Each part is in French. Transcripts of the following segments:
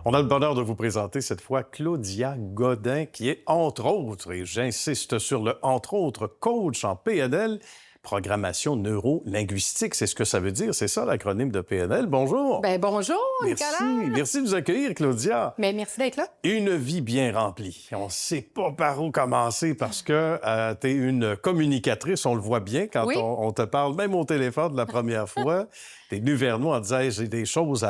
On a le bonheur de vous présenter cette fois Claudia Godin, qui est entre autres, et j'insiste sur le entre autres, coach en PNL, programmation neuro-linguistique. C'est ce que ça veut dire, c'est ça l'acronyme de PNL. Bonjour. Bien, bonjour, Merci. Nicolas. Merci de nous accueillir, Claudia. Mais merci d'être là. Une vie bien remplie. On ne sait pas par où commencer parce que tu es une communicatrice, on le voit bien quand Oui. on te parle, même au téléphone la première fois. Tu es venue vers nous en disant hey, j'ai des choses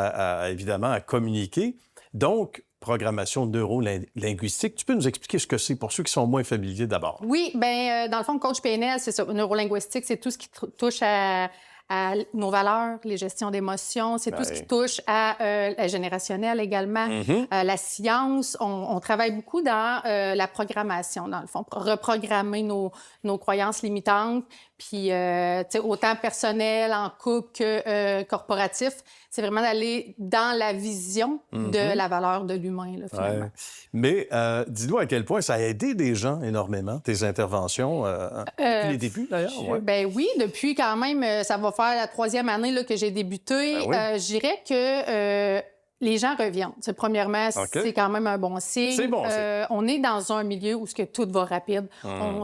évidemment à communiquer. Donc, programmation neuro-linguistique. Tu peux nous expliquer ce que c'est pour ceux qui sont moins familiers d'abord? Oui, bien, dans le fond, coach PNL, c'est ça. Neurolinguistique, c'est tout ce qui touche à nos valeurs, les gestions d'émotions, c'est tout ce qui touche à la générationnelle également, la science. On travaille beaucoup dans la programmation, dans le fond, pour reprogrammer nos croyances limitantes. Puis, autant personnel, en couple que corporatif, c'est vraiment d'aller dans la vision de la valeur de l'humain, là, finalement. Ouais. Mais dis-nous à quel point ça a aidé des gens énormément, tes interventions, depuis les débuts d'ailleurs. Ouais. Ben oui, depuis quand même, ça va faire la 3e année là, que j'ai débuté. Ben oui. Je dirais que les gens reviennent. T'sais, premièrement, c'est quand même un bon signe. C'est bon signe. On est dans un milieu où tout va rapide.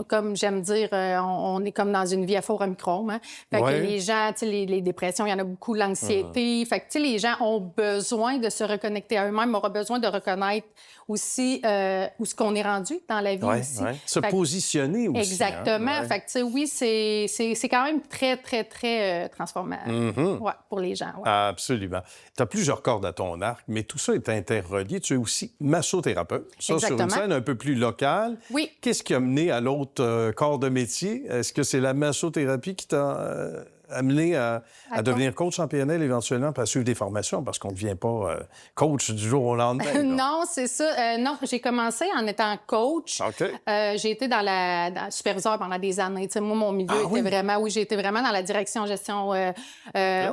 Comme j'aime dire, on est comme dans une vie à four à micro-ondes. Hein? Fait que les gens, les dépressions, il y en a beaucoup, l'anxiété. Fait que les gens ont besoin de se reconnecter à eux-mêmes, auront besoin de reconnaître aussi où ce qu'on est rendu dans la vie aussi. Ouais. Se positionner aussi. Exactement. Hein? Ouais. Fait que oui, c'est quand même très, très, très transformant pour les gens. Ouais. Absolument. Tu as plusieurs cordes à ton arc, mais tout ça est interrelié. Tu es aussi massothérapeute. Ça, Exactement. sur une scène un peu plus locale. Oui. Qu'est-ce qui a mené à l'autre corps de métier? Est-ce que c'est la massothérapie qui t'a amené à devenir coach en PNL éventuellement, puis à suivre des formations, parce qu'on ne devient pas coach du jour au lendemain? Là. Non, c'est ça. Non, j'ai commencé en étant coach. OK. J'ai été dans la superviseur pendant des années. T'sais, moi, mon milieu était vraiment... Oui, j'ai été vraiment dans la direction gestion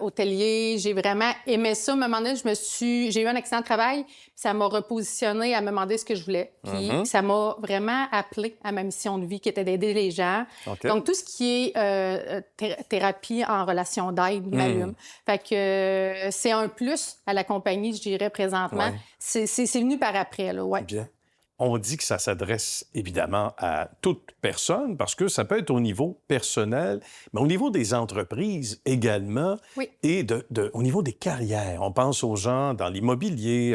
hôtelier. J'ai vraiment aimé ça. À un moment donné, j'ai eu un accident de travail. Ça m'a repositionné à me demander ce que je voulais. Puis ça m'a vraiment appelé à ma mission de vie, qui était d'aider les gens. Okay. Donc, tout ce qui est thérapie en relation d'aide m'allume. Fait que c'est un plus à la compagnie, je dirais, présentement. Ouais. C'est venu par après, là, ouais. Bien. On dit que ça s'adresse évidemment à toute personne parce que ça peut être au niveau personnel, mais au niveau des entreprises également et au niveau des carrières. On pense aux gens dans l'immobilier,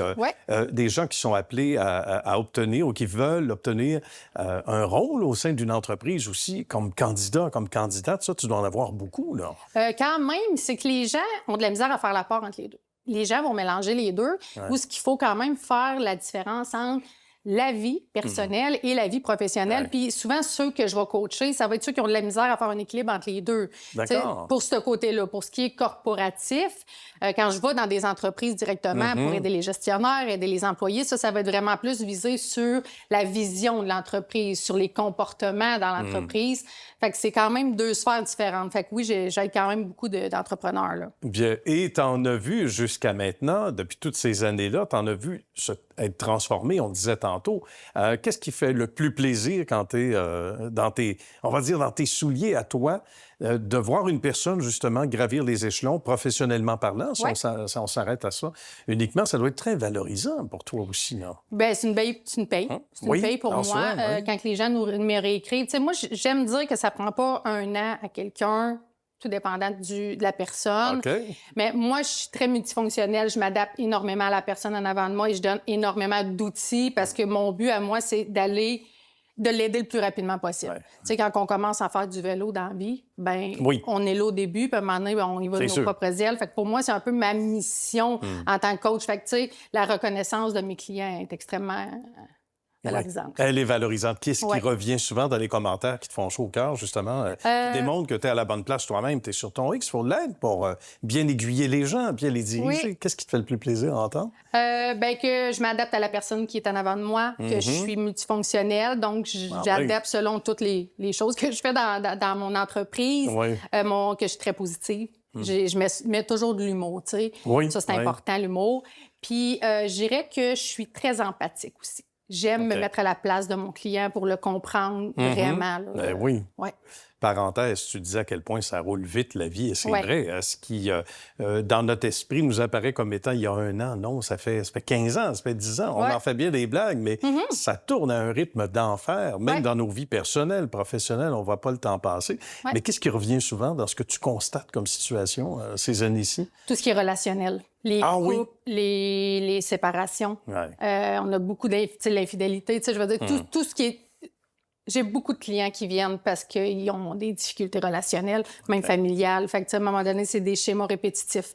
des gens qui sont appelés à obtenir ou qui veulent obtenir un rôle au sein d'une entreprise aussi comme candidat, comme candidate. Ça, tu dois en avoir beaucoup, là. Quand même, c'est que les gens ont de la misère à faire la part entre les deux. Les gens vont mélanger les deux, ou ce qu'il faut quand même faire la différence entre la vie personnelle et la vie professionnelle. Puis souvent, ceux que je vais coacher, ça va être ceux qui ont de la misère à faire un équilibre entre les deux. D'accord. Pour ce côté-là. Pour ce qui est corporatif, quand je vais dans des entreprises directement pour aider les gestionnaires, aider les employés, ça va être vraiment plus visé sur la vision de l'entreprise, sur les comportements dans l'entreprise. Fait que c'est quand même deux sphères différentes. Fait que oui, j'aide quand même beaucoup d'entrepreneurs, là. Bien. Et t'en as vu jusqu'à maintenant, depuis toutes ces années-là, t'en as vu être transformé, on disait tantôt. Qu'est-ce qui fait le plus plaisir quand tu es dans tes souliers à toi, de voir une personne, justement, gravir les échelons, professionnellement parlant, si on s'arrête à ça uniquement, ça doit être très valorisant pour toi aussi, non? Bien, c'est une paye. C'est une paye pour moi. Quand les gens me réécrivent. Tu sais, moi, j'aime dire que ça prend pas un an à quelqu'un, tout dépendant de la personne. Okay. Mais moi, je suis très multifonctionnelle. Je m'adapte énormément à la personne en avant de moi et je donne énormément d'outils parce que mon but à moi, c'est de l'aider le plus rapidement possible. Tu sais, quand on commence à faire du vélo dans la vie, on est là au début, puis à un moment donné, on y va de nos propres ailes. Fait que pour moi, c'est un peu ma mission en tant que coach. Fait que, tu sais, la reconnaissance de mes clients est extrêmement valorisante. Elle est valorisante. Qu'est-ce qui revient souvent dans les commentaires qui te font chaud au cœur, justement, qui démontrent que tu es à la bonne place toi-même, tu es sur ton X, il faut l'aide pour bien aiguiller les gens, bien les diriger. Oui. Qu'est-ce qui te fait le plus plaisir à entendre? Que je m'adapte à la personne qui est en avant de moi, que je suis multifonctionnelle, donc j'adapte selon toutes les choses que je fais dans mon entreprise, que je suis très positive. Je mets toujours de l'humour, tu sais. Ça, c'est important, l'humour. Puis, je dirais que je suis très empathique aussi. J'aime me mettre à la place de mon client pour le comprendre vraiment. Là. Oui. parenthèse, tu disais à quel point ça roule vite, la vie, et c'est vrai. Ce qui, dans notre esprit, nous apparaît comme étant il y a 1 an. Non, ça fait 15 ans, ça fait 10 ans. On en fait bien des blagues, mais ça tourne à un rythme d'enfer. Même dans nos vies personnelles, professionnelles, on ne voit pas le temps passer. Mais qu'est-ce qui revient souvent dans ce que tu constates comme situation ces années-ci? Tout ce qui est relationnel. Les couples, les séparations. On a beaucoup l'infidélité. Je veux dire, tout ce qui est... J'ai beaucoup de clients qui viennent parce qu'ils ont des difficultés relationnelles, même familiales. Fait que, à un moment donné, c'est des schémas répétitifs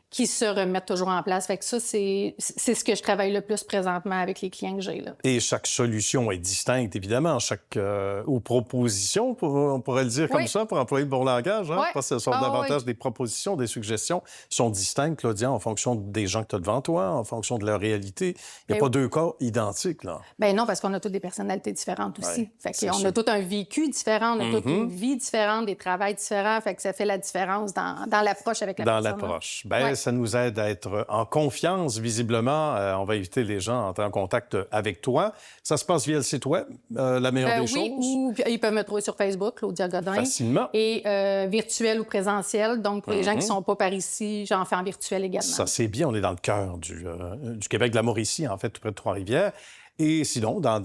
qui se remettent toujours en place. Fait que ça, c'est ce que je travaille le plus présentement avec les clients que j'ai, là. Et chaque solution est distincte, évidemment. Chaque ou proposition, on pourrait le dire comme ça, pour employer le bon langage, hein? Parce que ce sont davantage des propositions, des suggestions sont distinctes, Claudia, en fonction des gens que tu as devant toi, en fonction de leur réalité. Il n'y a pas 2 cas identiques, là. Bien non, parce qu'on a toutes des personnalités différentes aussi. Fait qu'on a tout un vécu différent, on a toute une vie différente, des travails différents. Fait que ça fait la différence dans l'approche avec la personne. Dans l'approche. Bien, ça nous aide à être en confiance, visiblement. On va inviter les gens à entrer en contact avec toi. Ça se passe via le site web, la meilleure des choses? Oui, ou ils peuvent me trouver sur Facebook, Claudia Godin. Facilement. Et virtuel ou présentiel. Donc, pour les gens qui ne sont pas par ici, j'en fais en virtuel également. Ça, c'est bien. On est dans le cœur du Québec, de la Mauricie, en fait, tout près de Trois-Rivières. Et sinon, dans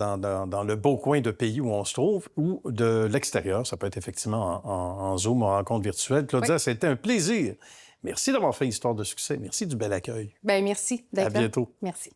le beau coin de pays où on se trouve, ou de l'extérieur, ça peut être effectivement en Zoom, en rencontre virtuelle. Claudia, ça a été un plaisir. Merci d'avoir fait Histoire de succès. Merci du bel accueil. Bien, merci d'être là. À bientôt. Merci.